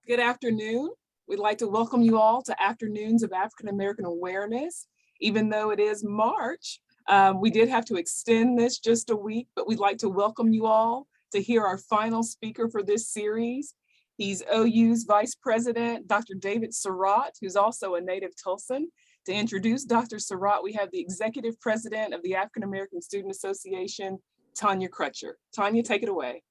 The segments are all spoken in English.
Good afternoon. We'd like to welcome you all to Afternoons of African American Awareness. Even though it is March, we did have to extend this just a week, but we'd like to welcome you all to hear our final speaker for this series. He's OU's Vice President, Dr. David Surratt, who's also a native Tulsan. To introduce Dr. Surratt, we have the Executive President of the African American Student Association, Tanya Crutcher. Tanya, take it away.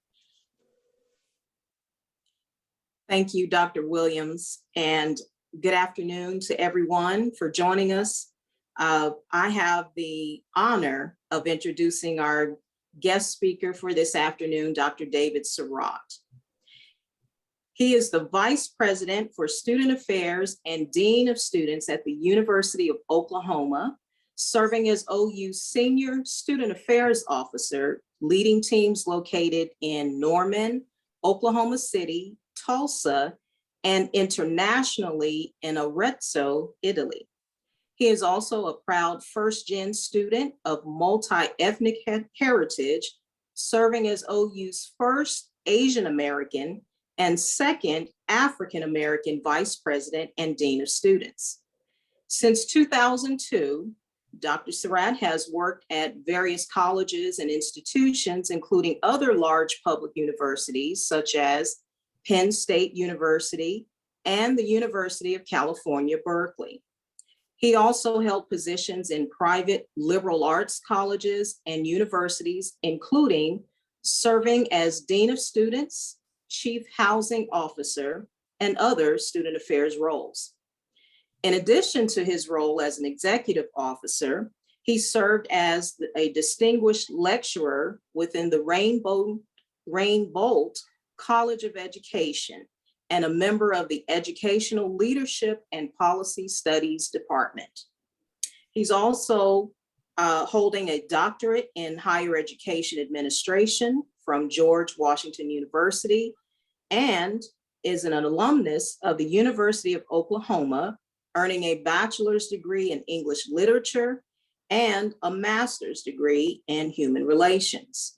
Thank you, Dr. Williams, and good afternoon to everyone for joining us. I have the honor of introducing our guest speaker for this afternoon, Dr. David Surratt. He is the Vice President for Student Affairs and Dean of Students at the University of Oklahoma, serving as OU's Senior Student Affairs Officer, leading teams located in Norman, Oklahoma City, Tulsa, and internationally in Arezzo, Italy. He is also a proud first-gen student of multi-ethnic heritage, serving as OU's first Asian American and second African American Vice President and Dean of Students. Since 2002, Dr. Surratt has worked at various colleges and institutions, including other large public universities such as Penn State University and the University of California, Berkeley. He also held positions in private liberal arts colleges and universities, including serving as Dean of Students, Chief Housing Officer, and other student affairs roles. In addition to his role as an executive officer, he served as a distinguished lecturer within the Rainbolt College of Education and a member of the Educational Leadership and Policy Studies Department. He's also holding a doctorate in higher education administration from George Washington University and is an alumnus of the University of Oklahoma, earning a bachelor's degree in English literature and a master's degree in human relations.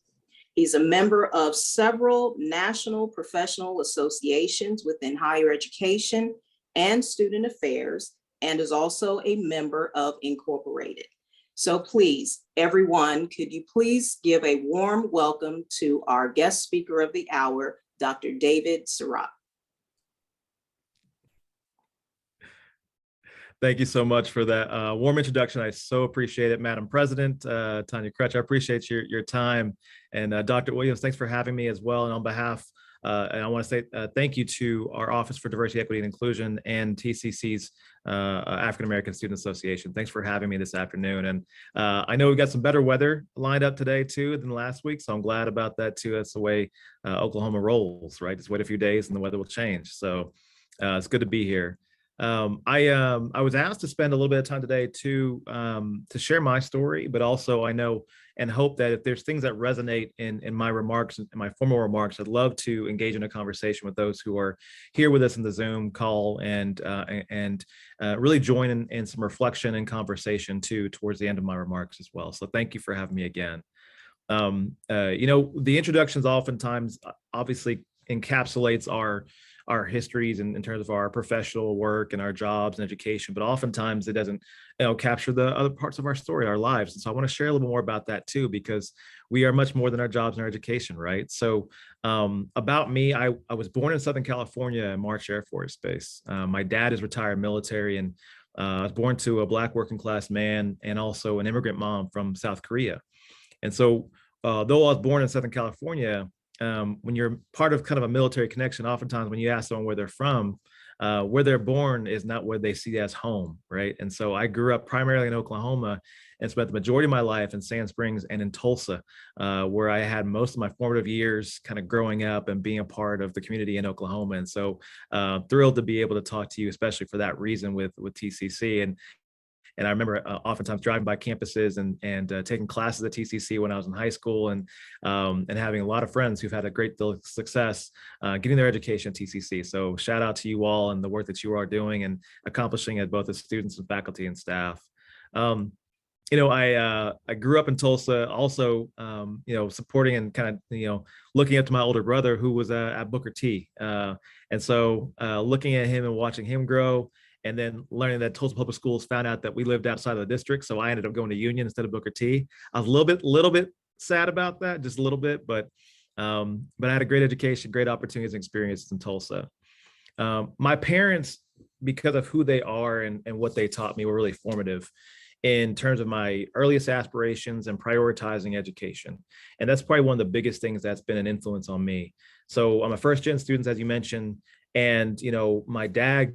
He's a member of several national professional associations within higher education and student affairs, and is also a member of Incorporated. So please, everyone, could you please give a warm welcome to our guest speaker of the hour, Dr. David Surratt. Thank you so much for that warm introduction. I so appreciate it, Madam President, Tanya Crutcher. I appreciate your time. And Dr. Williams, thanks for having me as well. And on behalf, and I want to say thank you to our Office for Diversity, Equity, and Inclusion and TCC's African American Student Association. Thanks for having me this afternoon. And I know we've got some better weather lined up today too than last week, so I'm glad about that too. That's the way Oklahoma rolls, right? Just wait a few days and the weather will change. So it's good to be here. I was asked to spend a little bit of time today to share my story, but also I know and hope that if there's things that resonate in my remarks, in my formal remarks, I'd love to engage in a conversation with those who are here with us in the Zoom call and really join in some reflection and conversation too towards the end of my remarks as well. So thank you for having me again. You know, the introductions oftentimes obviously encapsulates our histories in terms of our professional work and our jobs and education, but oftentimes it doesn't, capture the other parts of our story, our lives. And so I want to share a little more about that too, because we are much more than our jobs and our education, right? So about me, I was born in Southern California at March Air Force Base. My dad is retired military, and I was born to a Black working class man and also an immigrant mom from South Korea. And so though I was born in Southern California, when you're part of kind of a military connection, oftentimes when you ask someone where they're from, where they're born is not where they see as home, right? And so I grew up primarily in Oklahoma and spent the majority of my life in Sand Springs and in Tulsa, where I had most of my formative years kind of growing up and being a part of the community in Oklahoma. And so thrilled to be able to talk to you, especially for that reason with TCC. And I remember oftentimes driving by campuses and taking classes at TCC when I was in high school, and having a lot of friends who've had a great deal of success getting their education at TCC. So shout out to you all and the work that you are doing and accomplishing as both as students and faculty and staff. I grew up in Tulsa, also, supporting and kind of, looking up to my older brother who was at Booker T. And so looking at him and watching him grow, and then learning that Tulsa Public Schools found out that we lived outside of the district. So I ended up going to Union instead of Booker T. I was a little bit sad about that, just a little bit, but I had a great education, great opportunities and experiences in Tulsa. My parents, because of who they are and what they taught me, were really formative in terms of my earliest aspirations and prioritizing education. And that's probably one of the biggest things that's been an influence on me. So I'm a first gen student, as you mentioned, and my dad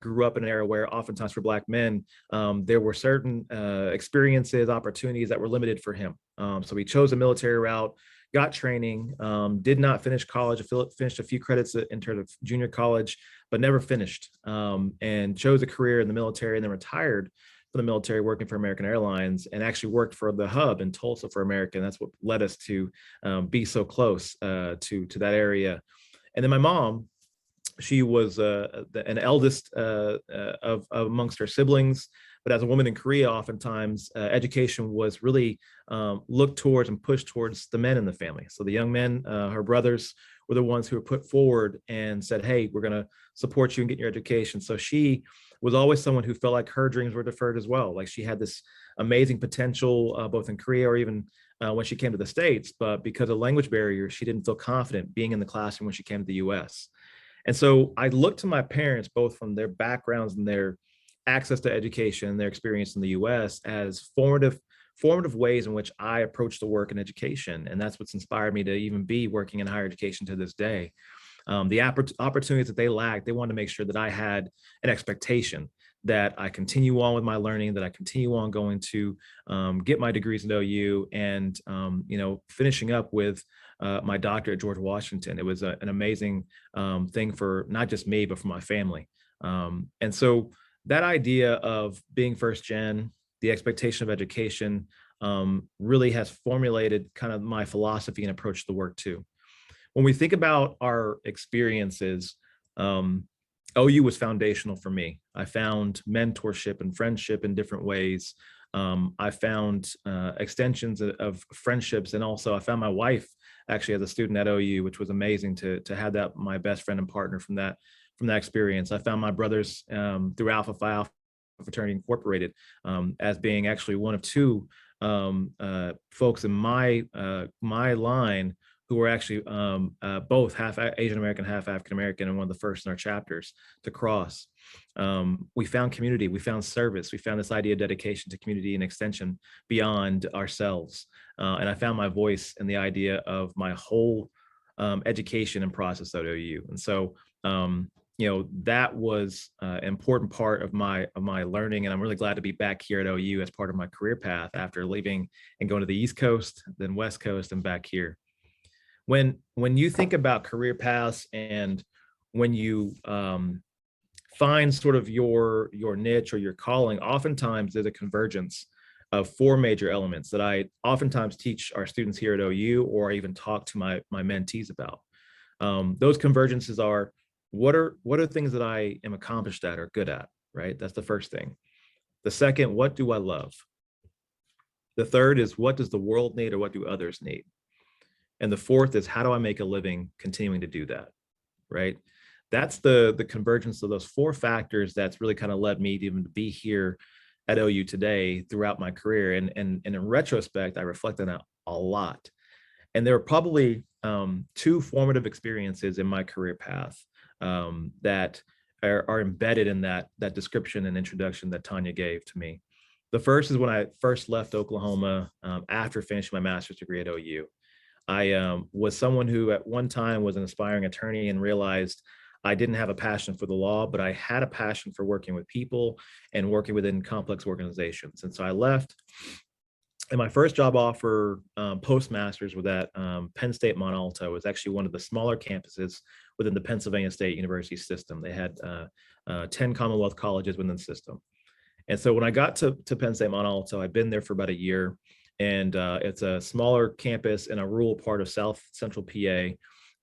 grew up in an era where oftentimes for Black men, there were certain experiences, opportunities that were limited for him. So he chose a military route, got training, did not finish college, finished a few credits in terms of junior college, but never finished, and chose a career in the military and then retired from the military, working for American Airlines, and actually worked for the hub in Tulsa for American. That's what led us to be so close to that area. And then my mom, she was an eldest of amongst her siblings, but as a woman in Korea, oftentimes education was really looked towards and pushed towards the men in the family. So the young men, her brothers, were the ones who were put forward and said, "Hey, we're going to support you and get your education." So she was always someone who felt like her dreams were deferred as well. Like she had this amazing potential, both in Korea or even when she came to the States, but because of language barriers, she didn't feel confident being in the classroom when she came to the US. And so I looked to my parents, both from their backgrounds and their access to education, their experience in the US, as formative ways in which I approach the work in education. And that's what's inspired me to even be working in higher education to this day. The opportunities that they lacked, they wanted to make sure that I had an expectation that I continue on with my learning, that I continue on going to get my degrees at OU, and finishing up with my doctorate at George Washington. It was an amazing thing for not just me, but for my family. And so that idea of being first gen, the expectation of education, really has formulated kind of my philosophy and approach to the work too. When we think about our experiences, OU was foundational for me. I found mentorship and friendship in different ways. I found extensions of friendships, and also I found my wife actually as a student at OU, which was amazing to have that, my best friend and partner from that experience. I found my brothers through Alpha Phi Alpha Fraternity Incorporated as being actually one of two folks in my line who were actually both half Asian American, half African American, and one of the first in our chapters to cross. We found community, we found service, we found this idea of dedication to community and extension beyond ourselves. And I found my voice in the idea of my whole education and process at OU. And so, that was an important part of my learning. And I'm really glad to be back here at OU as part of my career path after leaving and going to the East Coast, then West Coast, and back here. When you think about career paths and when you find sort of your niche or your calling, oftentimes there's a convergence of four major elements that I oftentimes teach our students here at OU, or I even talk to my mentees about. Those convergences are, what are things that I am accomplished at or good at, right? That's the first thing. The second, what do I love? The third is, what does the world need or what do others need? And the fourth is, how do I make a living continuing to do that, right? That's the convergence of those four factors that's really kind of led me to even be here at OU today throughout my career. And in retrospect, I reflect on that a lot. And there were probably two formative experiences in my career path that are embedded in that description and introduction that Tanya gave to me. The first is when I first left Oklahoma after finishing my master's degree at OU. I was someone who at one time was an aspiring attorney and realized I didn't have a passion for the law, but I had a passion for working with people and working within complex organizations. And so I left. And my first job offer postmasters was at Penn State Mont Alto. It was actually one of the smaller campuses within the Pennsylvania State University system. They had 10 Commonwealth colleges within the system. And so when I got to Penn State Mont Alto, I'd been there for about a year. And it's a smaller campus in a rural part of South Central PA.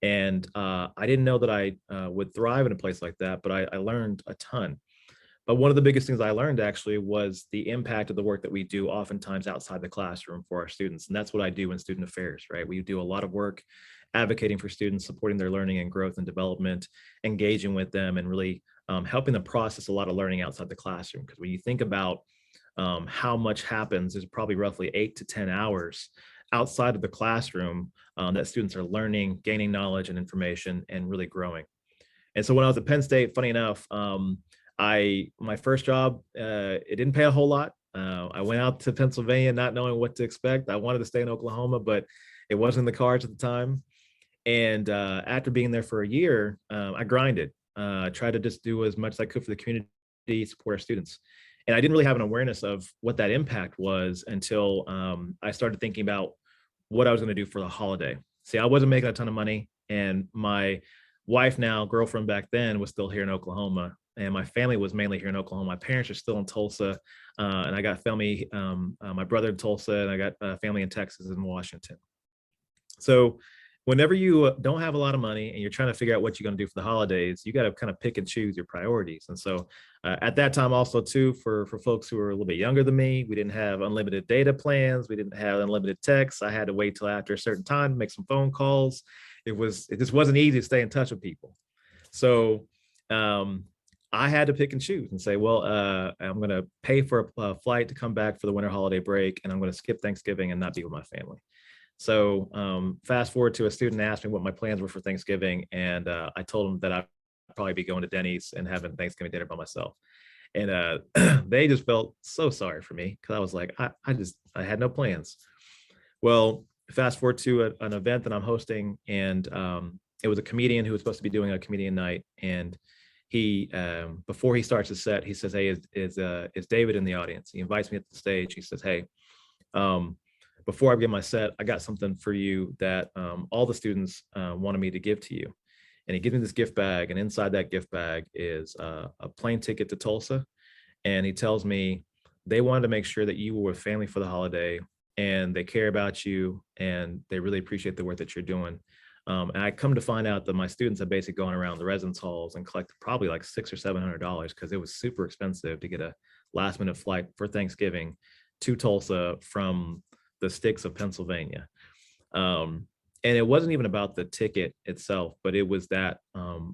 And I didn't know that I would thrive in a place like that, but I learned a ton. one of the biggest things I learned actually was the impact of the work that we do oftentimes outside the classroom for our students. And that's what I do in student affairs, right? We do a lot of work advocating for students, supporting their learning and growth and development, engaging with them, and really helping them process a lot of learning outside the classroom. Because when you think about how much happens, there's probably roughly 8 to 10 hours outside of the classroom that students are learning, gaining knowledge and information, and really growing. And so when I was at Penn State, funny enough, my first job, it didn't pay a whole lot. I went out to Pennsylvania not knowing what to expect. I wanted to stay in Oklahoma, but it wasn't in the cards at the time. And after being there for a year, I grinded, tried to just do as much as I could for the community, support our students. And I didn't really have an awareness of what that impact was until I started thinking about what I was going to do for the holiday. See, I wasn't making a ton of money, and my wife, now girlfriend back then, was still here in Oklahoma, and my family was mainly here in Oklahoma. My parents are still in Tulsa, and I got family, my brother in Tulsa, and I got family in Texas and Washington. So whenever you don't have a lot of money and you're trying to figure out what you're going to do for the holidays, you got to kind of pick and choose your priorities. And so at that time also too, for folks who were a little bit younger than me, we didn't have unlimited data plans. We didn't have unlimited text. I had to wait till after a certain time to make some phone calls. It just wasn't easy to stay in touch with people. So I had to pick and choose and say, well, I'm going to pay for a flight to come back for the winter holiday break, and I'm going to skip Thanksgiving and not be with my family. So fast forward to a student asked me what my plans were for Thanksgiving, and I told them that I'd probably be going to Denny's and having Thanksgiving dinner by myself. And they just felt so sorry for me, because I was like, I had no plans. Well, fast forward to an event that I'm hosting, and it was a comedian who was supposed to be doing a comedian night, and he before he starts his set, he says, hey, is David in the audience? He invites me up to the stage. He says, hey, before I begin my set, I got something for you that all the students wanted me to give to you. And he gives me this gift bag, and inside that gift bag is a plane ticket to Tulsa. And he tells me they wanted to make sure that you were with family for the holiday, and they care about you, and they really appreciate the work that you're doing. And I come to find out that my students have basically gone around the residence halls and collected probably like $600 or $700, because it was super expensive to get a last minute flight for Thanksgiving to Tulsa from the sticks of Pennsylvania. And it wasn't even about the ticket itself, but it was that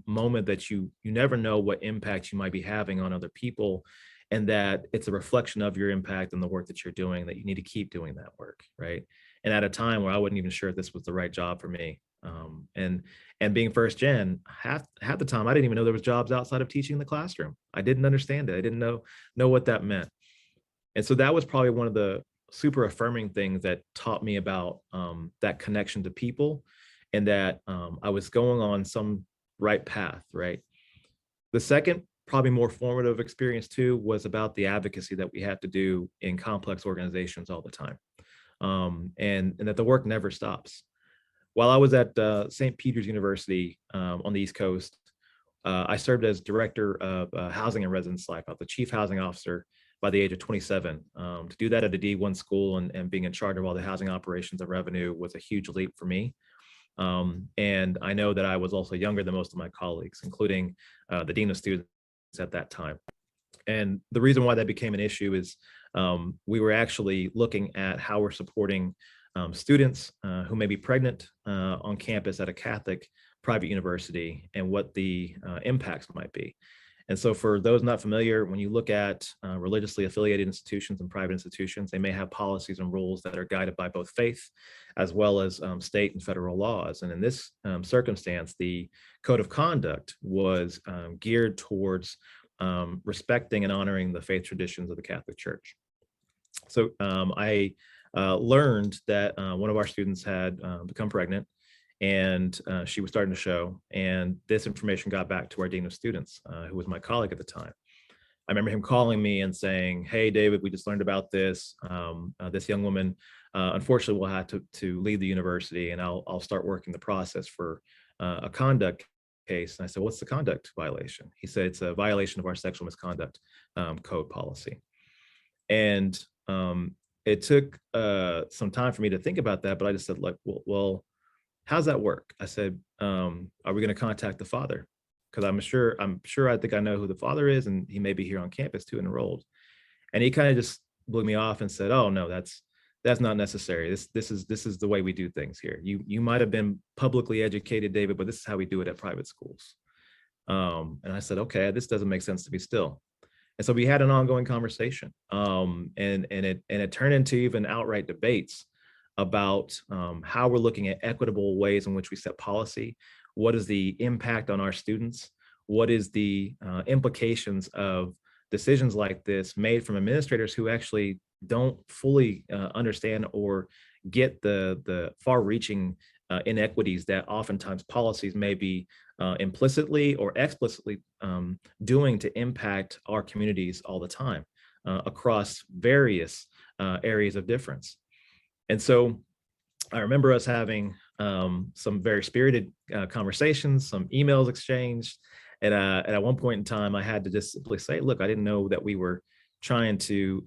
moment that you never know what impact you might be having on other people, and that it's a reflection of your impact and the work that you're doing, that you need to keep doing that work, right? And at a time where I wasn't even sure if this was the right job for me. And being first gen, half the time I didn't even know there was jobs outside of teaching in the classroom. I didn't understand it. I didn't know what that meant. And so that was probably one of the super affirming things that taught me about that connection to people, and that I was going on some right path, right? The second, probably more formative experience too, was about the advocacy that we have to do in complex organizations all the time, and that the work never stops. While I was at St. Peter's University on the East Coast, I served as director of housing and residence life. I was the chief housing officer by the age of 27. To do that at a D1 school and being in charge of all the housing operations and revenue was a huge leap for me. And I know that I was also younger than most of my colleagues, including the dean of students at that time. And the reason why that became an issue is we were actually looking at how we're supporting students who may be pregnant on campus at a Catholic private university, and what the impacts might be. And so for those not familiar, when you look at religiously affiliated institutions and private institutions, they may have policies and rules that are guided by both faith as well as state and federal laws. And in this circumstance, the code of conduct was geared towards respecting and honoring the faith traditions of the Catholic Church. So I learned that one of our students had become pregnant, and she was starting to show. And this information got back to our dean of students, who was my colleague at the time. I remember him calling me and saying, hey, David, we just learned about this. This young woman, unfortunately, will have to leave the university, and I'll start working the process for a conduct case. And I said, what's the conduct violation? He said, it's a violation of our sexual misconduct code policy. And it took some time for me to think about that, but I just said, like, well, how's that work? I said, are we going to contact the father? because I'm sure I think I know who the father is, and he may be here on campus too, enrolled. And he kind of just blew me off and said, "Oh no, that's not necessary. This is the way we do things here. You might have been publicly educated, David, but this is how we do it at private schools." And I said, "Okay, this doesn't make sense to me still." And so we had an ongoing conversation, and it turned into even outright debates about how we're looking at equitable ways in which we set policy. What is the impact on our students? What is the implications of decisions like this made from administrators who actually don't fully understand or get the far-reaching inequities that oftentimes policies may be implicitly or explicitly doing to impact our communities all the time across various areas of difference. And so I remember us having some very spirited conversations, some emails exchanged. And at one point in time, I had to just simply say, look, I didn't know that we were trying to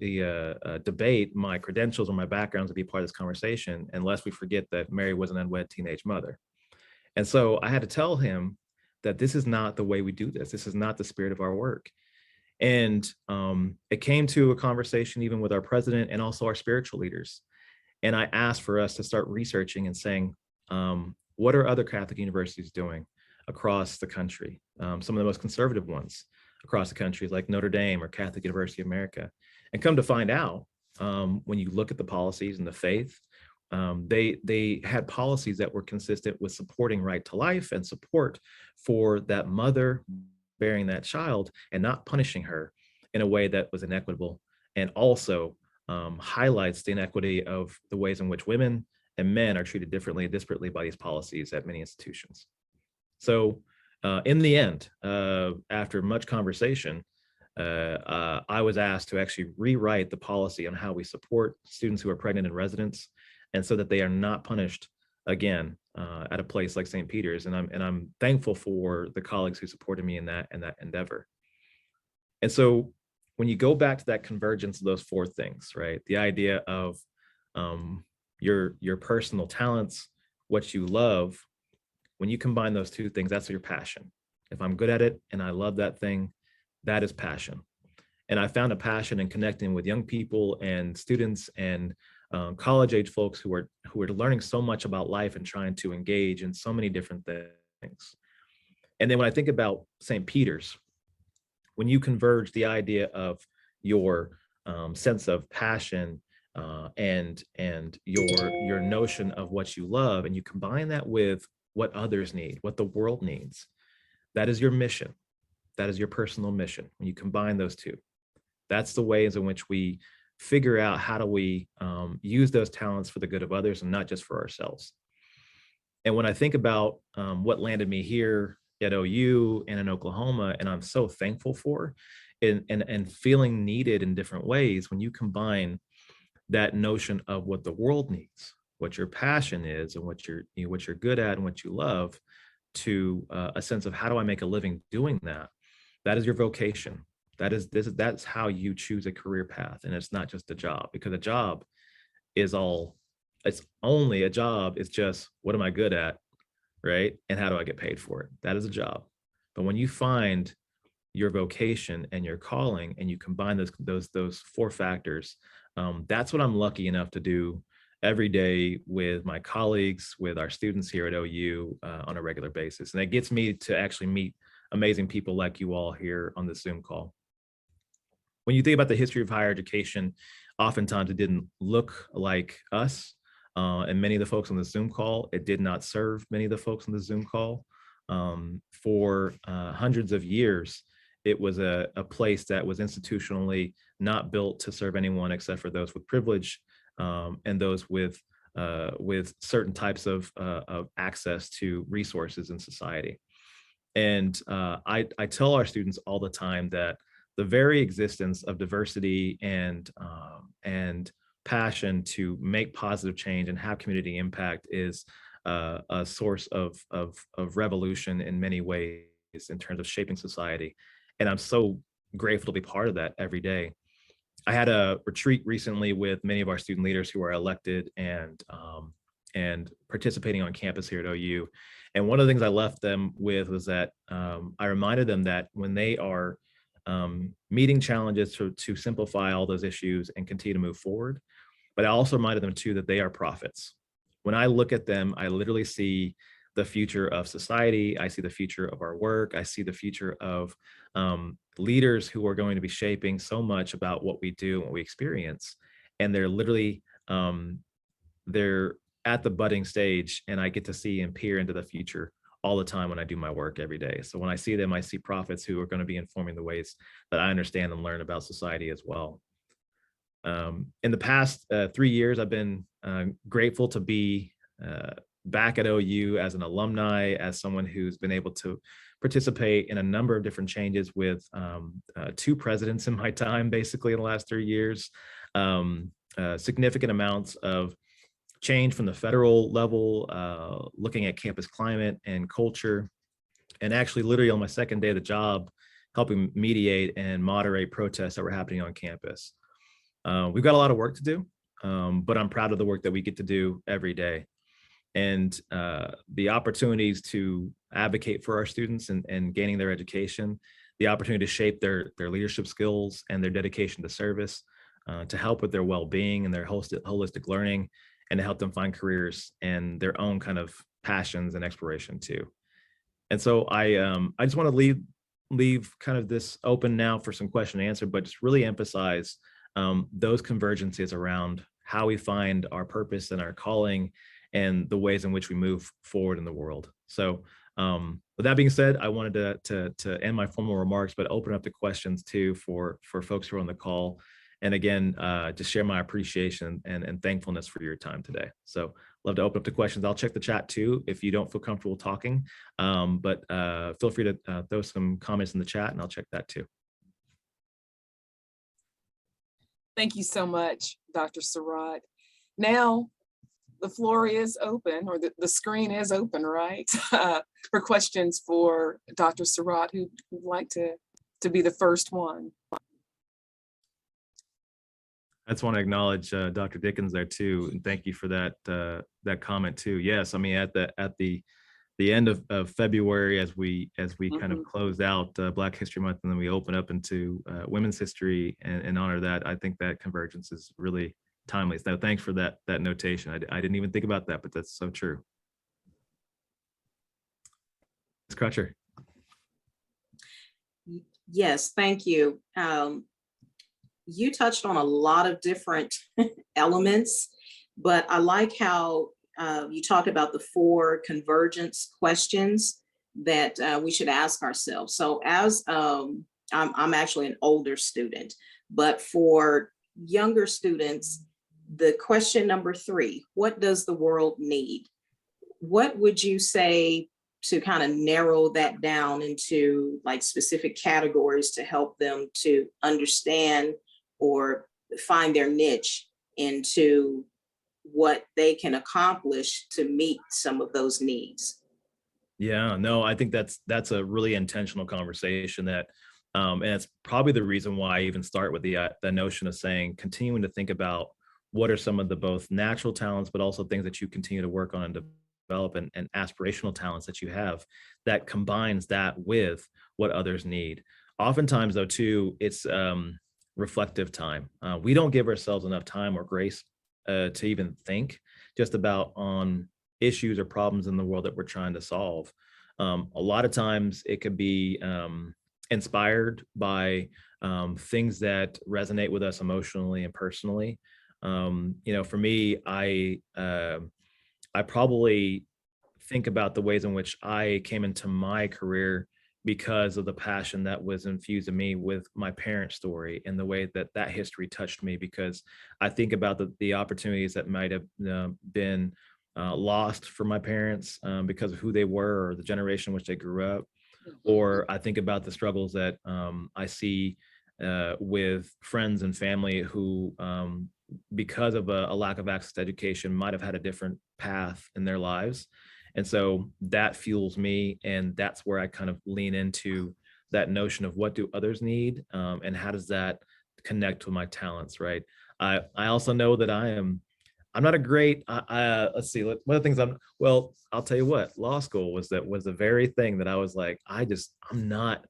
debate my credentials or my background to be part of this conversation, unless we forget that Mary was an unwed teenage mother. And so I had to tell him that this is not the way we do this. This is not the spirit of our work. And it came to a conversation even with our president and also our spiritual leaders. And I asked for us to start researching and saying, what are other Catholic universities doing across the country? Some of the most conservative ones across the country, like Notre Dame or Catholic University of America. And come to find out, when you look at the policies and the faith, they had policies that were consistent with supporting right to life and support for that mother bearing that child and not punishing her in a way that was inequitable, and also highlights the inequity of the ways in which women and men are treated differently and disparately by these policies at many institutions. So in the end, after much conversation, I was asked to actually rewrite the policy on how we support students who are pregnant in residence, and so that they are not punished again at a place like St. Peter's. And I'm thankful for the colleagues who supported me in that endeavor. And so when you go back to that convergence of those four things, right? The idea of your personal talents, what you love, when you combine those two things, that's your passion. If I'm good at it and I love that thing, that is passion. And I found a passion in connecting with young people and students and college age folks who are learning so much about life and trying to engage in so many different things. And then when I think about St. Peter's, when you converge the idea of your sense of passion and your notion of what you love, and you combine that with what others need, what the world needs, that is your mission. That is your personal mission. When you combine those two, that's the ways in which we figure out how do we use those talents for the good of others and not just for ourselves. And when I think about what landed me here at OU and in Oklahoma, and I'm so thankful for, and feeling needed in different ways, when you combine that notion of what the world needs, what your passion is, and what you're good at and what you love, to a sense of how do I make a living doing that? That is your vocation. That's how you choose a career path, and it's not just a job, because a job is only a job. It's just, what am I good at, right? And how do I get paid for it? That is a job. But when you find your vocation and your calling, and you combine those four factors, that's what I'm lucky enough to do every day with my colleagues, with our students here at OU on a regular basis. And it gets me to actually meet amazing people like you all here on this Zoom call. When you think about the history of higher education, oftentimes it didn't look like us. And many of the folks on the Zoom call, it did not serve many of the folks on the Zoom call. For hundreds of years, it was a place that was institutionally not built to serve anyone except for those with privilege, and those with certain types of access to resources in society. And I tell our students all the time that the very existence of diversity and passion to make positive change and have community impact is a source of revolution in many ways in terms of shaping society. And I'm so grateful to be part of that every day. I had a retreat recently with many of our student leaders who are elected and participating on campus here at OU. And one of the things I left them with was that I reminded them that when they are meeting challenges to simplify all those issues and continue to move forward, but I also reminded them too that they are prophets. When I look at them, I literally see the future of society. I see the future of our work. I see the future of leaders who are going to be shaping so much about what we do and what we experience. And they're literally, they're at the budding stage, and I get to see and peer into the future all the time when I do my work every day. So when I see them, I see prophets who are going to be informing the ways that I understand and learn about society as well. In the past 3 years, I've been grateful to be back at OU as an alumni, as someone who's been able to participate in a number of different changes with 2 presidents in my time, basically in the last 3 years. Significant amounts of change from the federal level, looking at campus climate and culture, and actually literally on my second day of the job, helping mediate and moderate protests that were happening on campus. We've got a lot of work to do, but I'm proud of the work that we get to do every day. And the opportunities to advocate for our students and gaining their education, the opportunity to shape their leadership skills and their dedication to service, to help with their well-being and their holistic learning, and to help them find careers and their own kind of passions and exploration too. And so I just want to leave kind of this open now for some question and answer, but just really emphasize those convergences around how we find our purpose and our calling and the ways in which we move forward in the world. So with that being said, I wanted to end my formal remarks, but open up the questions too for folks who are on the call. And again, just share my appreciation and thankfulness for your time today. So love to open up the questions. I'll check the chat too if you don't feel comfortable talking, but feel free to throw some comments in the chat and I'll check that too. Thank you so much, Dr. Surratt. Now, the floor is open, or the screen is open, right? For questions for Dr. Surratt, who'd like to be the first one. I just want to acknowledge Dr. Dickens there too, and thank you for that comment too. Yes, I mean at the end of February, as we kind of closed out Black History Month, and then we open up into Women's History and honor that. I think that convergence is really timely. So thanks for that notation. I didn't even think about that, but that's so true. Ms. Crutcher. Yes, thank you. You touched on a lot of different elements, but I like how you talked about the 4 convergence questions that we should ask ourselves. So as I'm actually an older student, but for younger students, the question number 3, what does the world need? What would you say to kind of narrow that down into like specific categories to help them to understand or find their niche into what they can accomplish to meet some of those needs? Yeah, no, I think that's a really intentional conversation that, and it's probably the reason why I even start with the notion of saying, continuing to think about what are some of the both natural talents, but also things that you continue to work on and develop and aspirational talents that you have that combines that with what others need. Oftentimes though too, it's reflective time. We don't give ourselves enough time or grace to even think just about on issues or problems in the world that we're trying to solve. A lot of times it could be inspired by things that resonate with us emotionally and personally. For me, I probably think about the ways in which I came into my career because of the passion that was infused in me with my parents' story and the way that history touched me, because I think about the opportunities that might have been lost for my parents because of who they were or the generation in which they grew up. Or I think about the struggles that I see with friends and family who, because of a lack of access to education, might have had a different path in their lives. And so that fuels me, and that's where I kind of lean into that notion of what do others need, and how does that connect with my talents, right? I also know that I am I'm not a great, let's see, one of the things well, I'll tell you what, law school was the very thing that I was like, I'm not,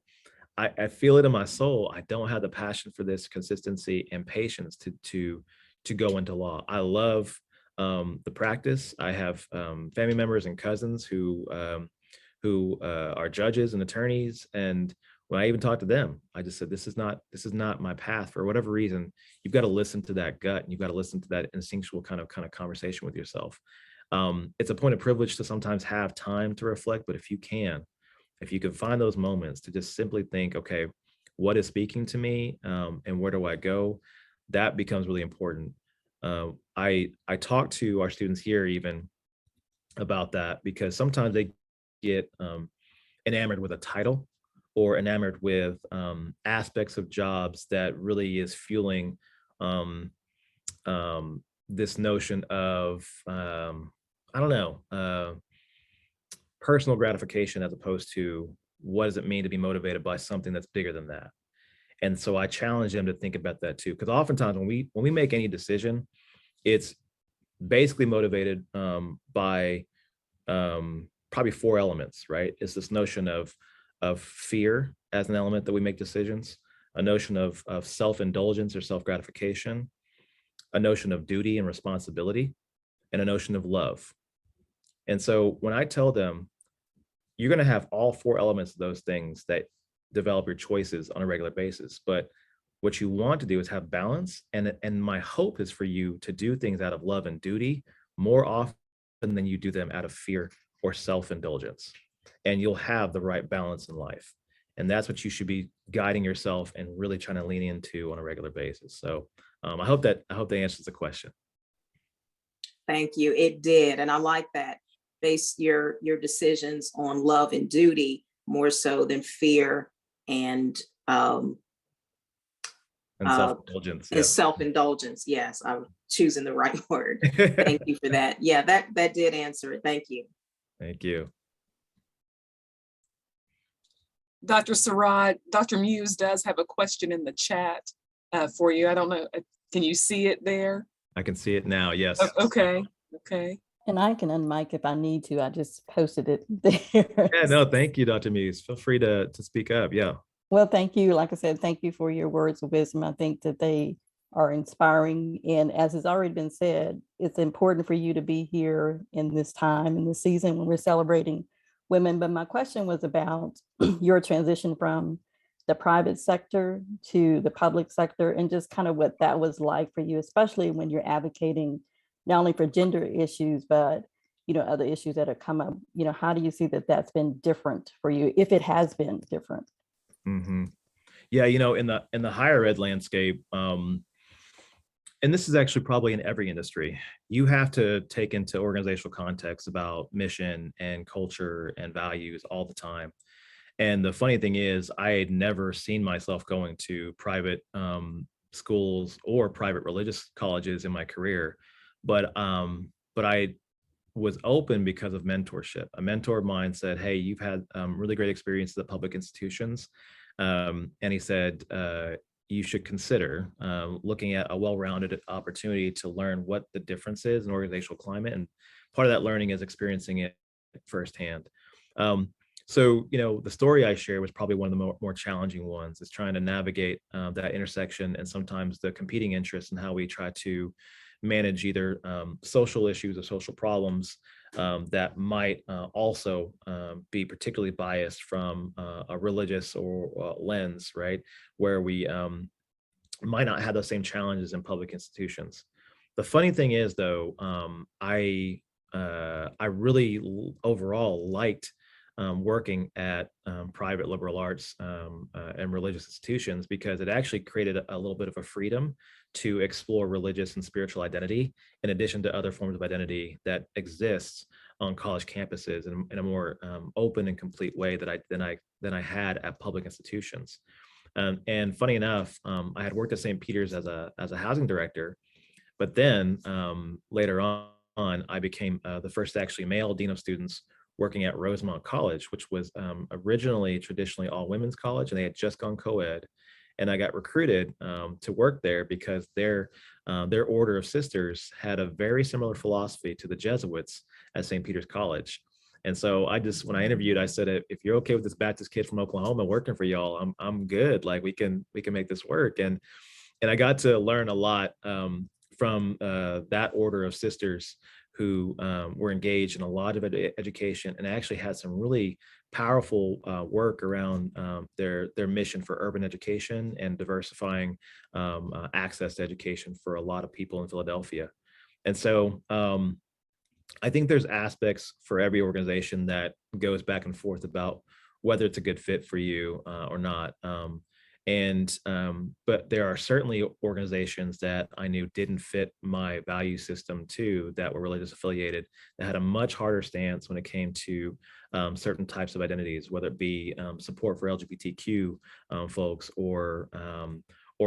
I feel it in my soul. I don't have the passion for this consistency and patience to go into law. I love the practice. I have family members and cousins who are judges and attorneys. And when I even talked to them, I just said, this is not my path for whatever reason. You've got to listen to that gut, and you've got to listen to that instinctual kind of conversation with yourself. It's a point of privilege to sometimes have time to reflect, but if you can find those moments to just simply think, okay, what is speaking to me, and where do I go? That becomes really important. I talk to our students here even about that, because sometimes they get enamored with a title or enamored with aspects of jobs that really is fueling this notion of I don't know, personal gratification, as opposed to what does it mean to be motivated by something that's bigger than that. And so I challenge them to think about that too, because oftentimes when we make any decision, it's basically motivated by probably four elements, right? It's this notion of fear as an element that we make decisions, a notion of self-indulgence or self-gratification, a notion of duty and responsibility, and a notion of love. And so when I tell them, you're going to have all four elements of those things that develop your choices on a regular basis. But what you want to do is have balance. And my hope is for you to do things out of love and duty more often than you do them out of fear or self-indulgence. And you'll have the right balance in life. And that's what you should be guiding yourself and really trying to lean into on a regular basis. So I hope that answers the question. Thank you. It did. And I like that. Base your decisions on love and duty more so than fear and self-indulgence. And self-indulgence. Yes, I'm choosing the right word. Thank you for that. Yeah, that did answer it. Thank you. Thank you. Dr. Surratt, Dr. Muse does have a question in the chat for you. I don't know. Can you see it there? I can see it now. Yes. Okay. Okay. And I can unmic if I need to. I just posted it there. Yeah, no, thank you, Dr. Muse. Feel free to speak up. Yeah. Well, thank you. Like I said, thank you for your words of wisdom. I think that they are inspiring. And as has already been said, it's important for you to be here in this time, in this season when we're celebrating women. But my question was about your transition from the private sector to the public sector, and just kind of what that was like for you, especially when you're advocating not only for gender issues, but other issues that have come up. How do you see that that's been different for you, if it has been different? Mm-hmm. Yeah, in the higher ed landscape, and this is actually probably in every industry, you have to take into organizational context about mission and culture and values all the time. And the funny thing is, I had never seen myself going to private schools or private religious colleges in my career, but I was open because of mentorship. A mentor of mine said, "Hey, you've had really great experiences at public institutions," and he said, "You should consider looking at a well-rounded opportunity to learn what the difference is in organizational climate, and part of that learning is experiencing it firsthand." So, the story I shared was probably one of the more challenging ones, is trying to navigate that intersection and sometimes the competing interests and how we try to manage either social issues or social problems that might also be particularly biased from a religious or lens, right? Where we might not have those same challenges in public institutions. The funny thing is, though, I really overall liked working at private liberal arts and religious institutions, because it actually created a little bit of a freedom to explore religious and spiritual identity, in addition to other forms of identity that exists on college campuses in a more open and complete way than I had at public institutions. And funny enough, I had worked at St. Peter's as a housing director, but then later on, I became the first actually male dean of students working at Rosemont College, which was originally traditionally all women's college, and they had just gone co-ed. And I got recruited to work there because their their order of sisters had a very similar philosophy to the Jesuits at St. Peter's College. And so when I interviewed, I said, if you're okay with this Baptist kid from Oklahoma working for y'all, I'm good. Like we can make this work. And I got to learn a lot from that order of sisters who were engaged in a lot of education and actually had some really powerful work around their mission for urban education and diversifying access to education for a lot of people in Philadelphia. And so I think there's aspects for every organization that goes back and forth about whether it's a good fit for you or not. But there are certainly organizations that I knew didn't fit my value system too, that were religious affiliated, that had a much harder stance when it came to certain types of identities, whether it be support for LGBTQ folks or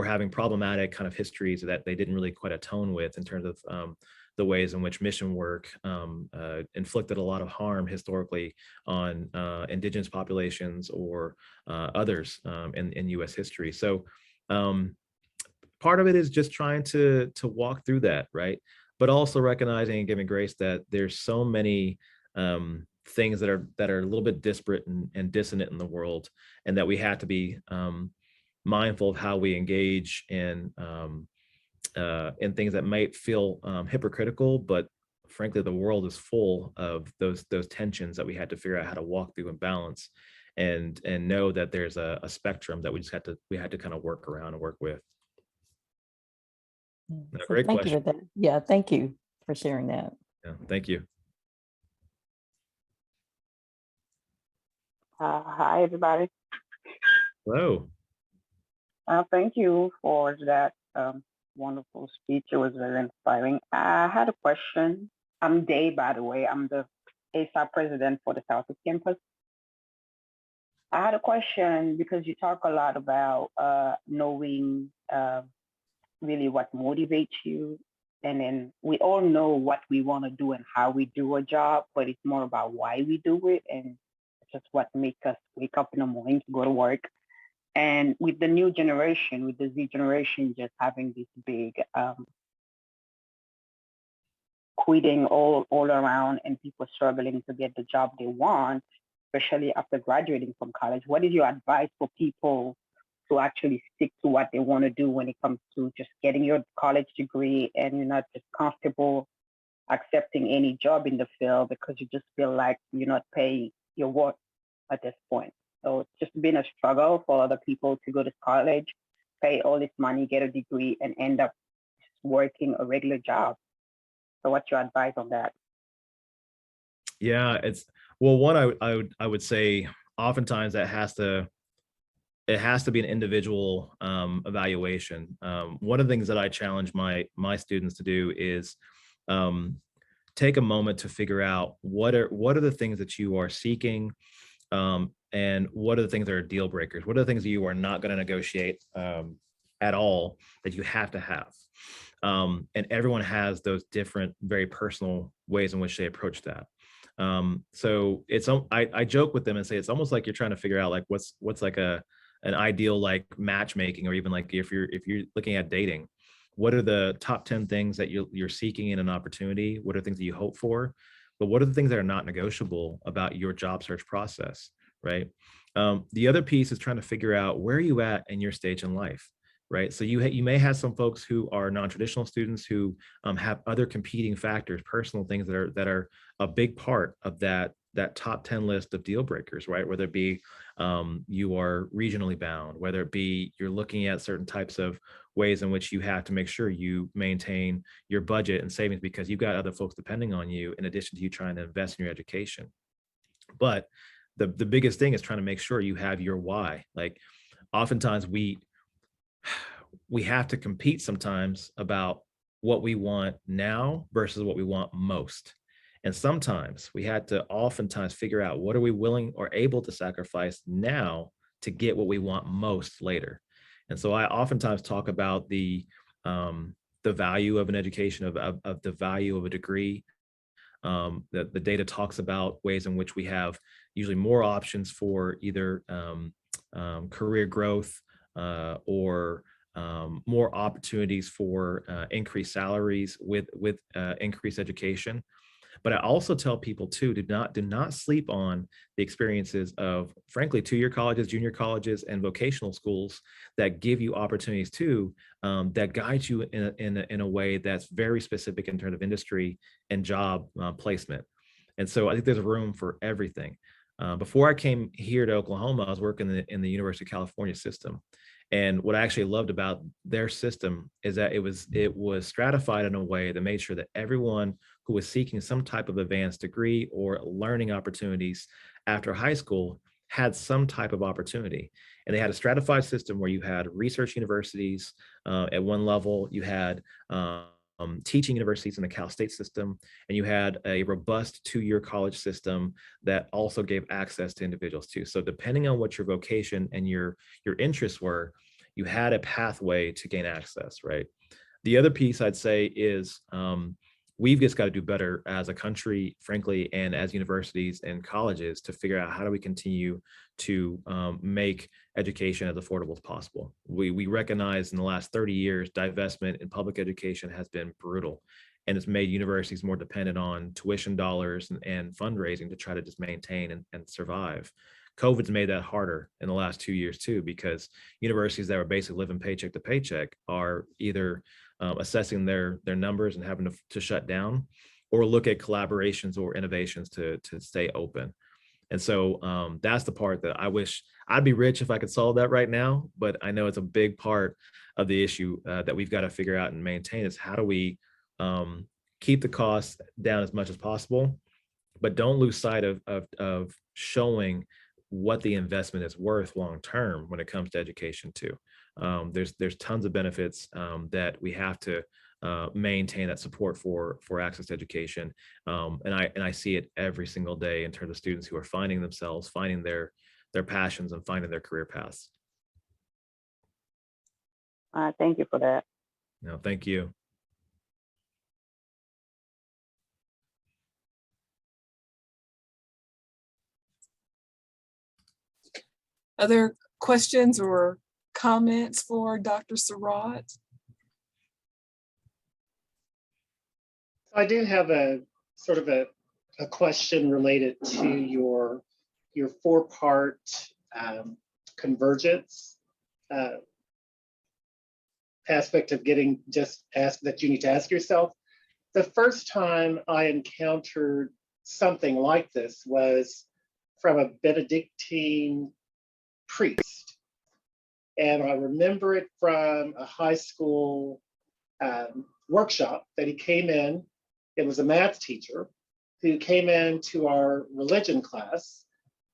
having problematic kind of histories that they didn't really quite atone with in terms of the ways in which mission work inflicted a lot of harm historically on indigenous populations or others in US history. So part of it is just trying to walk through that, right? But also recognizing and giving grace that there's so many things that are a little bit disparate and dissonant in the world, and that we have to be mindful of how we engage in things that might feel hypocritical, but frankly, the world is full of those tensions that we had to figure out how to walk through and balance, and know that there's a spectrum that we had to kind of work around and work with. Great Thank question. you for that. Yeah, thank you for sharing that. Yeah, thank you. Hi, everybody. Hello. Thank you for that wonderful speech. It was very inspiring. I had a question. I'm Day, by the way. I'm the ASAP president for the Southeast Campus. I had a question because you talk a lot about knowing really what motivates you. And then we all know what we want to do and how we do a job, but it's more about why we do it. And it's just what makes us wake up in the morning to go to work. And with the new generation, with the Z generation, just having this big quitting all around and people struggling to get the job they want, especially after graduating from college, what is your advice for people to actually stick to what they want to do when it comes to just getting your college degree and you're not just comfortable accepting any job in the field because you just feel like you're not paying your worth at this point? So it's just been a struggle for other people to go to college, pay all this money, get a degree, and end up working a regular job. So what's your advice on that? Yeah, one, I would say oftentimes it has to be an individual evaluation. One of the things that I challenge my students to do is take a moment to figure out what are the things that you are seeking, and what are the things that are deal breakers? What are the things that you are not going to negotiate at all that you have to have? And everyone has those different, very personal ways in which they approach that. So I joke with them and say it's almost like you're trying to figure out like what's like an ideal like matchmaking, or even like if you're looking at dating, what are the top 10 things that you're seeking in an opportunity? What are things that you hope for? But what are the things that are not negotiable about your job search process, right? The other piece is trying to figure out where are you at in your stage in life, right? So you may have some folks who are non-traditional students who have other competing factors, personal things that are a big part of that top 10 list of deal breakers, right? Whether it be you are regionally bound, whether it be you're looking at certain types of ways in which you have to make sure you maintain your budget and savings because you've got other folks depending on you in addition to you trying to invest in your education. But the biggest thing is trying to make sure you have your why. Like oftentimes we have to compete sometimes about what we want now versus what we want most. And sometimes we had to oftentimes figure out what are we willing or able to sacrifice now to get what we want most later. And so I oftentimes talk about the value of an education, of the value of a degree. The data talks about ways in which we have usually more options for either career growth or more opportunities for increased salaries with increased education. But I also tell people too, do not sleep on the experiences of, frankly, two-year colleges, junior colleges, and vocational schools that give you opportunities too, that guide you in a way that's very specific in terms of industry and job placement. And so I think there's room for everything. Before I came here to Oklahoma, I was working in the University of California system. And what I actually loved about their system is that it was stratified in a way that made sure that everyone who was seeking some type of advanced degree or learning opportunities after high school had some type of opportunity. And they had a stratified system where you had research universities at one level, you had teaching universities in the Cal State system, and you had a robust two-year college system that also gave access to individuals too. So depending on what your vocation and your interests were, you had a pathway to gain access, right? The other piece I'd say is we've just got to do better as a country, frankly, and as universities and colleges to figure out how do we continue to make education as affordable as possible. We recognize in the last 30 years, divestment in public education has been brutal, and it's made universities more dependent on tuition dollars and fundraising to try to just maintain and survive. COVID's made that harder in the last 2 years too, because universities that were basically living paycheck to paycheck are either assessing their numbers and having to shut down, or look at collaborations or innovations to stay open. And so that's the part that I wish I'd be rich if I could solve that right now, but I know it's a big part of the issue that we've got to figure out and maintain is how do we keep the costs down as much as possible, but don't lose sight of showing what the investment is worth long term when it comes to education too. There's tons of benefits that we have to maintain that support for access to education, and I see it every single day in terms of students who are finding themselves, finding their passions, and finding their career paths. Thank you for that. No, thank you. Other questions or comments for Dr. Surratt? I do have a sort of a question related to your four-part convergence aspect of getting just asked that you need to ask yourself. The first time I encountered something like this was from a Benedictine priest. And I remember it from a high school workshop that he came in. It was a math teacher who came into our religion class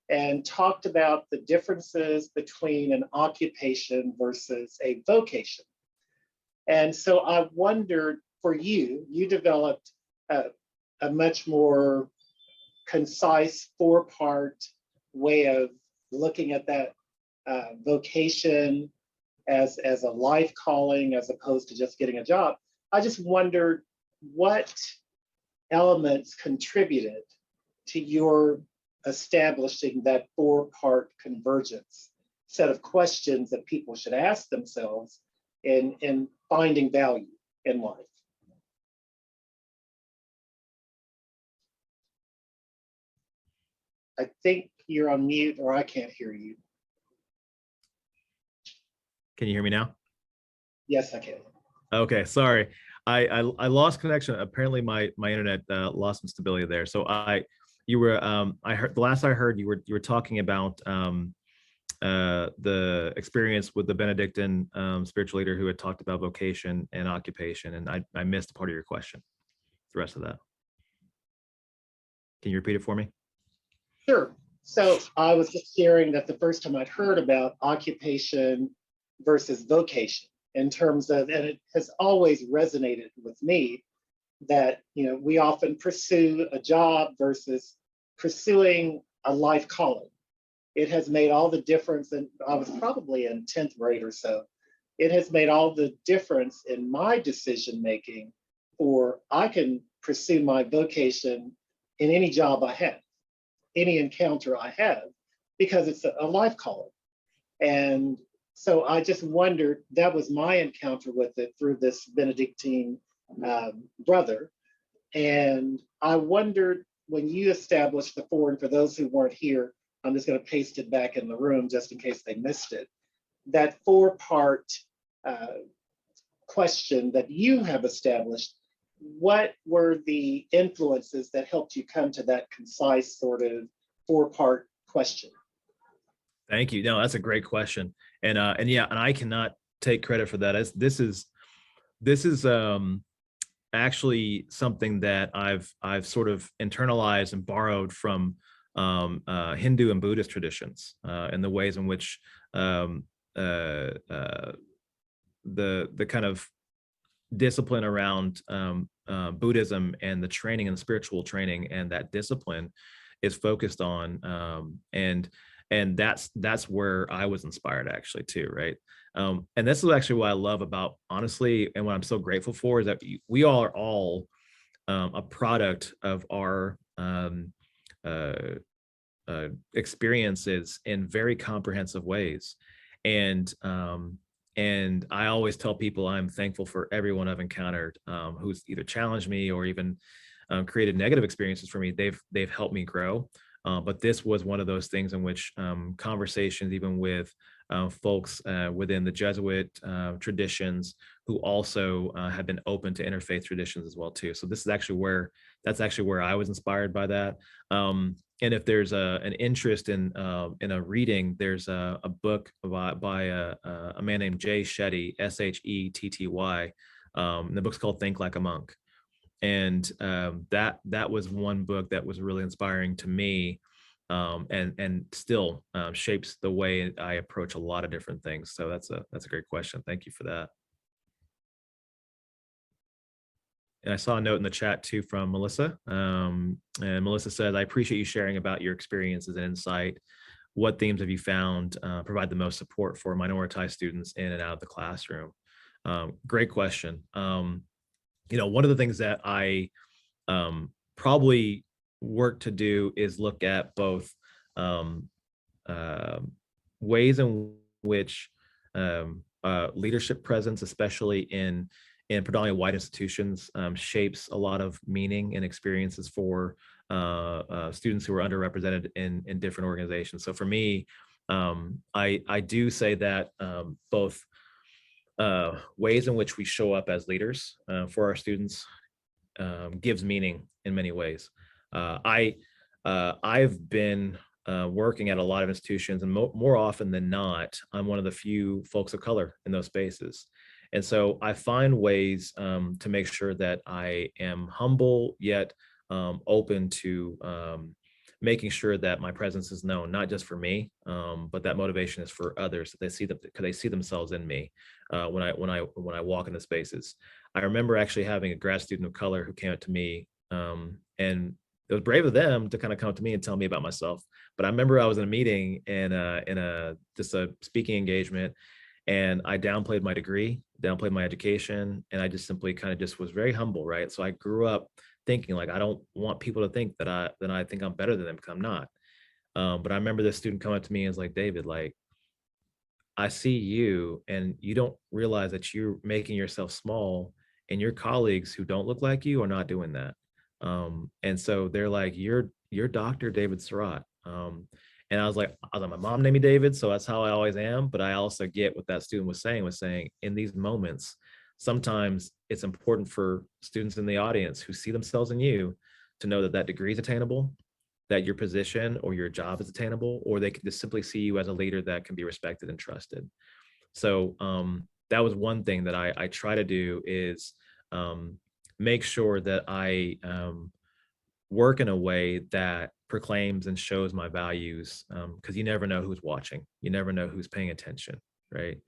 and talked about the differences between an occupation versus a vocation. And so I wondered, for you, you developed a much more concise four-part way of looking at that vocation as a life calling as opposed to just getting a job. I just wondered what elements contributed to your establishing that four-part convergence set of questions that people should ask themselves in finding value in life. I think you're on mute, or I can't hear you. Can you hear me now? Yes, I can. Okay, sorry. I lost connection. Apparently my internet lost some stability there. So I heard the last I heard you were talking about the experience with the Benedictine spiritual leader who had talked about vocation and occupation, and I missed part of your question. The rest of that. Can you repeat it for me? Sure. So I was just sharing that the first time I'd heard about occupation versus vocation in terms of, and it has always resonated with me that, you know, we often pursue a job versus pursuing a life calling. It has made all the difference, and I was probably in 10th grade or so. It has made all the difference in my decision making, or I can pursue my vocation in any job I have, any encounter I have, because it's a life calling. And So I just wondered, that was my encounter with it through this Benedictine brother. And I wondered, when you established the four, and for those who weren't here, I'm just going to paste it back in the room just in case they missed it, that four-part question that you have established, what were the influences that helped you come to that concise sort of four-part question? Thank you. No, that's a great question. And yeah, and I cannot take credit for that. This is actually something that I've sort of internalized and borrowed from Hindu and Buddhist traditions, and the ways in which the kind of discipline around Buddhism and the training and spiritual training and that discipline is focused on, and that's where I was inspired actually too, right? And this is actually what I love about, honestly, and what I'm so grateful for, is that we all are all a product of our experiences in very comprehensive ways. And I always tell people I'm thankful for everyone I've encountered who's either challenged me or even created negative experiences for me. They've helped me grow. But this was one of those things in which conversations, even with folks within the Jesuit traditions, who also have been open to interfaith traditions as well too. So this is actually where I was inspired by that. And if there's an interest in a reading, there's a book by a man named Jay Shetty, Shetty. The book's called Think Like a Monk. And that was one book that was really inspiring to me, and still shapes the way I approach a lot of different things. So that's a great question. Thank you for that. And I saw a note in the chat too from Melissa. And Melissa said, I appreciate you sharing about your experiences and insight. What themes have you found provide the most support for minoritized students in and out of the classroom? Great question. One of the things that I probably work to do is look at both ways in which leadership presence, especially in predominantly white institutions, shapes a lot of meaning and experiences for students who are underrepresented in different organizations. So for me, I do say that both ways in which we show up as leaders for our students gives meaning in many ways. I've been working at a lot of institutions, and more often than not, I'm one of the few folks of color in those spaces. And so I find ways to make sure that I am humble yet open to making sure that my presence is known, not just for me, but that motivation is for others, that they see themselves in me when I walk into spaces. I remember actually having a grad student of color who came up to me, and it was brave of them to kind of come up to me and tell me about myself. But I remember I was in a meeting in a speaking engagement, and I downplayed my degree, downplayed my education, and I just simply kind of just was very humble, right? So I grew up thinking like, I don't want people to think that I think I'm better than them, because I'm not. But I remember this student coming up to me and was like, David, like, I see you and you don't realize that you're making yourself small, and your colleagues who don't look like you are not doing that. And so they're like, you're Dr. David Surratt. And I was like, my mom named me David, so that's how I always am. But I also get what that student was saying in these moments, sometimes it's important for students in the audience who see themselves in you to know that that degree is attainable, that your position or your job is attainable, or they can just simply see you as a leader that can be respected and trusted. So that was one thing that I try to do, is make sure that I work in a way that proclaims and shows my values, because you never know who's watching. You never know who's paying attention, right?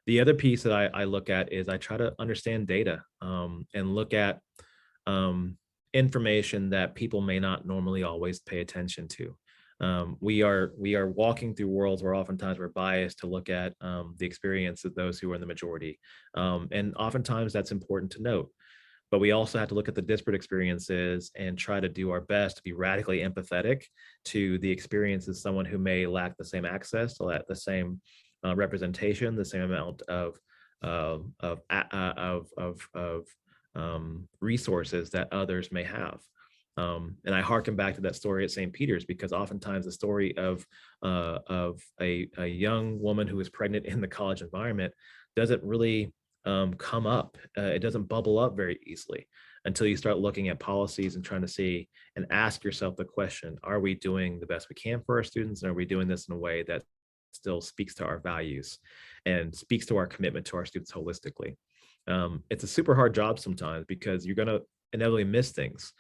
The other piece that I look at is I try to understand data and look at information that people may not normally always pay attention to. We are walking through worlds where oftentimes we're biased to look at the experience of those who are in the majority. And oftentimes that's important to note. But we also have to look at the disparate experiences and try to do our best to be radically empathetic to the experiences of someone who may lack the same access, or the same representation, the same amount of resources that others may have. And I hearken back to that story at St. Peter's, because oftentimes the story of a young woman who is pregnant in the college environment doesn't really come up. It doesn't bubble up very easily until you start looking at policies and trying to see and ask yourself the question, are we doing the best we can for our students? And are we doing this in a way that still speaks to our values and speaks to our commitment to our students holistically? It's a super hard job sometimes because you're going to inevitably miss things.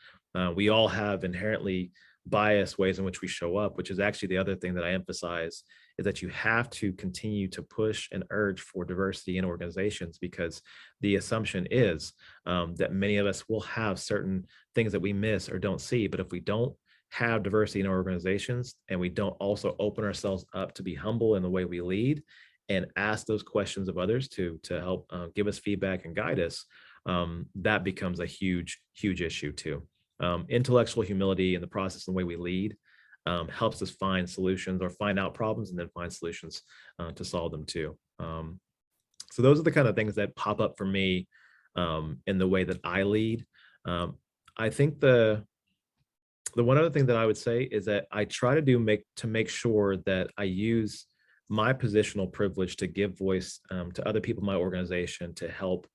We all have inherently biased ways in which we show up, which is actually the other thing that I emphasize, is that you have to continue to push and urge for diversity in organizations, because the assumption is that many of us will have certain things that we miss or don't see. But if we don't have diversity in our organizations, and we don't also open ourselves up to be humble in the way we lead and ask those questions of others to help give us feedback and guide us, that becomes a huge issue too. Intellectual humility in the process and the way we lead helps us find solutions, or find out problems and then find solutions to solve them too. So those are the kind of things that pop up for me in the way that I lead. I think the one other thing that I would say is that I try to make sure that I use my positional privilege to give voice to other people in my organization to help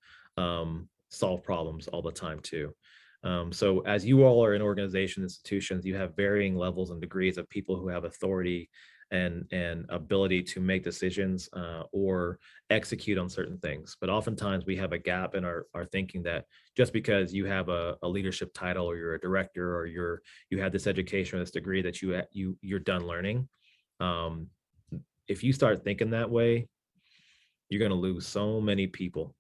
solve problems all the time too. So as you all are in organizations, institutions, you have varying levels and degrees of people who have authority and ability to make decisions or execute on certain things. But oftentimes we have a gap in our thinking that just because you have a leadership title, or you're a director, or you have this education or this degree, that you're done learning. If you start thinking that way, you're going to lose so many people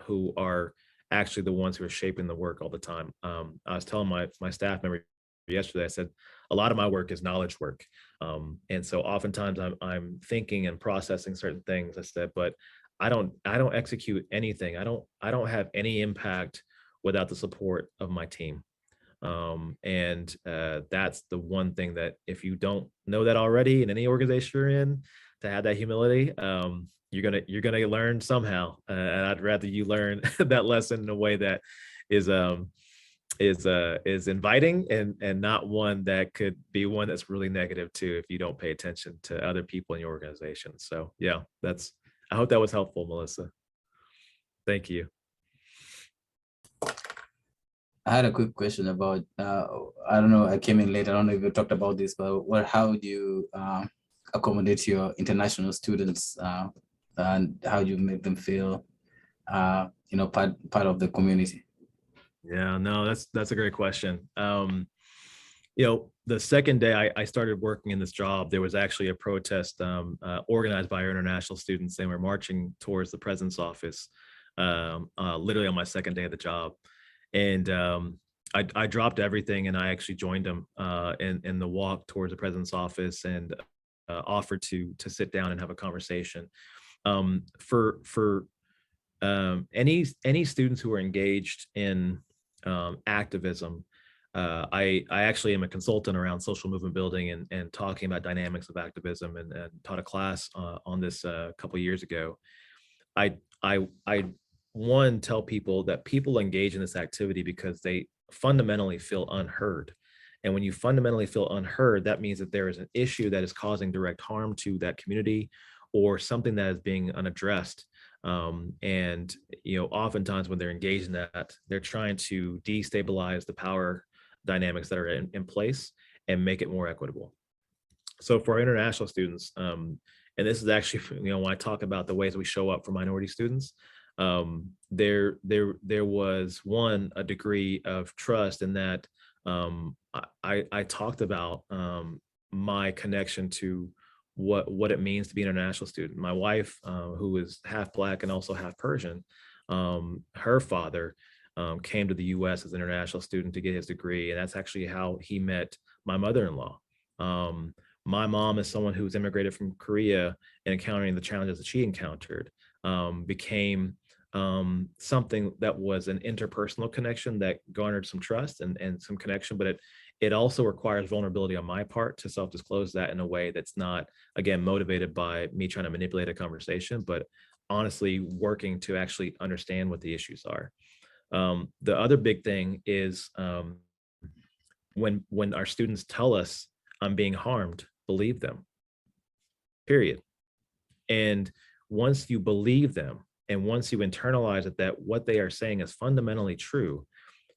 who are actually the ones who are shaping the work all the time. I was telling my staff member yesterday, I said, a lot of my work is knowledge work. And so oftentimes I'm thinking and processing certain things, I said, but I don't execute anything. I don't have any impact without the support of my team. And that's the one thing that, if you don't know that already in any organization you're in, to have that humility, you're gonna learn somehow, and I'd rather you learn that lesson in a way that is inviting and not one that could be one that's really negative too, if you don't pay attention to other people in your organization. So yeah, I hope that was helpful, Melissa. Thank you. I had a quick question about, I don't know, I came in late. I don't know if you talked about this, but how do you accommodate your international students, and how do you make them feel, part of the community? Yeah, no, that's a great question. The second day I started working in this job, there was actually a protest organized by our international students. They were marching towards the president's office, literally on my second day of the job. And I dropped everything and I actually joined them in the walk towards the president's office, and offered to sit down and have a conversation. For any students who are engaged in activism, I actually am a consultant around social movement building and talking about dynamics of activism, and taught a class on this a couple of years ago. I tell people that people engage in this activity because they fundamentally feel unheard. And when you fundamentally feel unheard, that means that there is an issue that is causing direct harm to that community, or something that is being unaddressed. And oftentimes when they're engaged in that, they're trying to destabilize the power dynamics that are in place and make it more equitable. So for our international students, and this is actually, when I talk about the ways we show up for minority students, there was a degree of trust in that. I talked about my connection to what it means to be an international student. My wife, who is half Black and also half Persian, her father came to the US as an international student to get his degree, and that's actually how he met my mother-in-law. My mom is someone who's immigrated from Korea, and encountering the challenges that she encountered became something that was an interpersonal connection that garnered some trust and some connection, but it also requires vulnerability on my part to self-disclose that in a way that's not, again, motivated by me trying to manipulate a conversation, but honestly working to actually understand what the issues are. The other big thing is when our students tell us I'm being harmed, believe them, period. And once you believe them, and once you internalize it, that what they are saying is fundamentally true,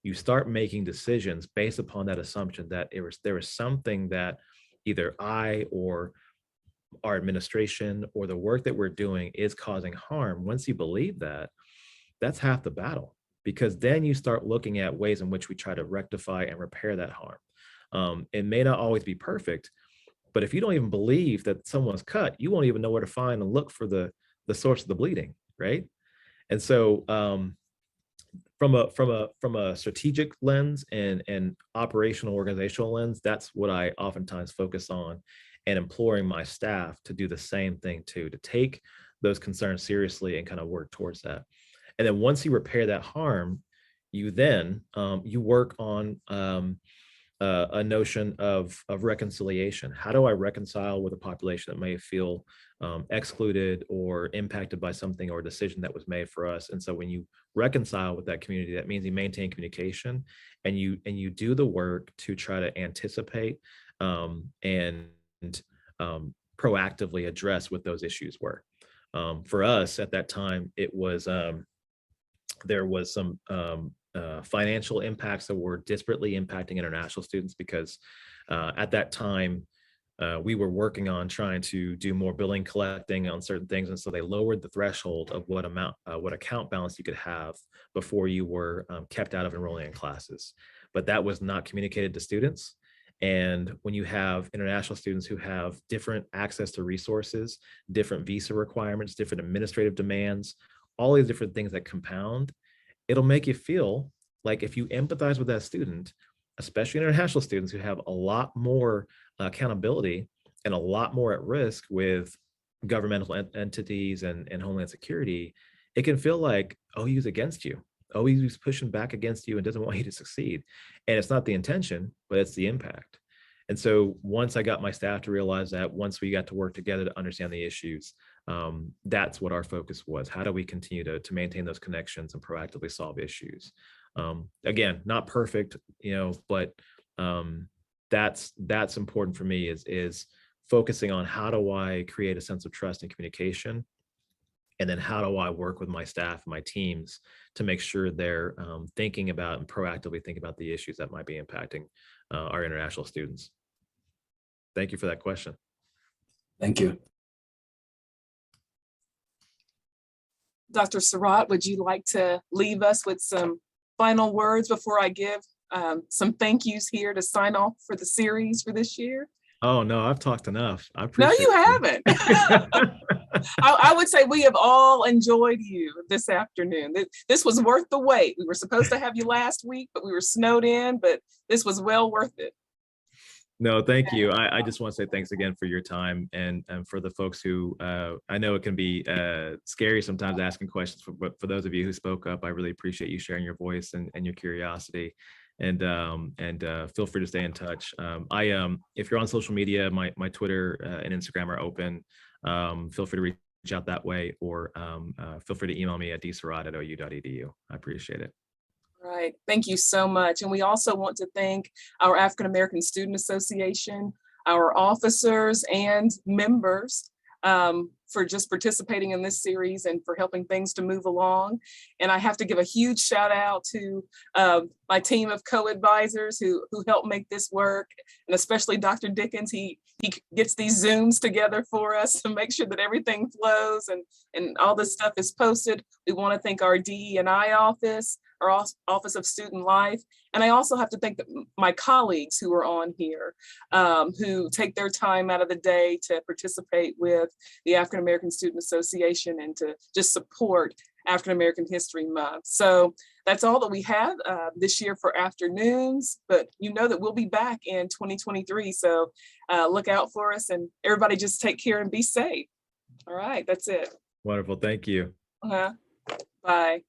you start making decisions based upon that assumption that there was something that either I or our administration or the work that we're doing is causing harm. Once you believe that, that's half the battle, because then you start looking at ways in which we try to rectify and repair that harm. It may not always be perfect, but if you don't even believe that someone's cut, you won't even know where to find and look for the source of the bleeding, right? And so from a strategic lens and operational organizational lens, that's what I oftentimes focus on, and imploring my staff to do the same thing too, to take those concerns seriously and kind of work towards that. And then once you repair that harm, you then you work on a notion of reconciliation. How do I reconcile with a population that may feel excluded or impacted by something or a decision that was made for us? And so when you reconcile with that community, that means you maintain communication, and you do the work to try to anticipate and proactively address what those issues were. For us at that time, it was there was some financial impacts that were disparately impacting international students, because at that time we were working on trying to do more billing collecting on certain things, and so they lowered the threshold of what account balance you could have before you were kept out of enrolling in classes. But that was not communicated to students. And when you have international students who have different access to resources, different visa requirements, different administrative demands, all these different things that compound, it'll make you feel like if you empathize with that student, especially international students who have a lot more accountability and a lot more at risk with governmental entities and Homeland Security, it can feel like OU's against you. OU's pushing back against you and doesn't want you to succeed. And it's not the intention, but it's the impact. And so once I got my staff to realize that, once we got to work together to understand the issues, that's what our focus was. How do we continue to maintain those connections and proactively solve issues? Again, not perfect, but that's important for me, is focusing on how do I create a sense of trust and communication, and then how do I work with my staff and my teams to make sure they're thinking about and proactively think about the issues that might be impacting our international students. Thank you for that question. Thank you. Dr. Surratt, would you like to leave us with some final words before I give some thank yous here to sign off for the series for this year? Oh, no, I've talked enough. I No, appreciate you haven't. I would say we have all enjoyed you this afternoon. This was worth the wait. We were supposed to have you last week, but we were snowed in, but this was well worth it. No, thank you. I just want to say thanks again for your time, and for the folks who, I know it can be scary sometimes asking questions, but for those of you who spoke up, I really appreciate you sharing your voice and your curiosity. And feel free to stay in touch. If you're on social media, my Twitter and Instagram are open. Feel free to reach out that way, or feel free to email me at dsurratt@ou.edu. I appreciate it. Right. Thank you so much. And we also want to thank our African American Student Association, our officers and members for just participating in this series and for helping things to move along. And I have to give a huge shout out to my team of co-advisors who helped make this work, and especially Dr. Dickens. He gets these Zooms together for us to make sure that everything flows and all this stuff is posted. We want to thank our DE&I office, our Office of Student Life. And I also have to thank my colleagues who are on here, who take their time out of the day to participate with the African American Student Association and to just support African American History Month. So that's all that we have this year for afternoons, but you know that we'll be back in 2023. So look out for us, and everybody just take care and be safe. All right, that's it. Wonderful. Thank you. Bye. Bye-bye.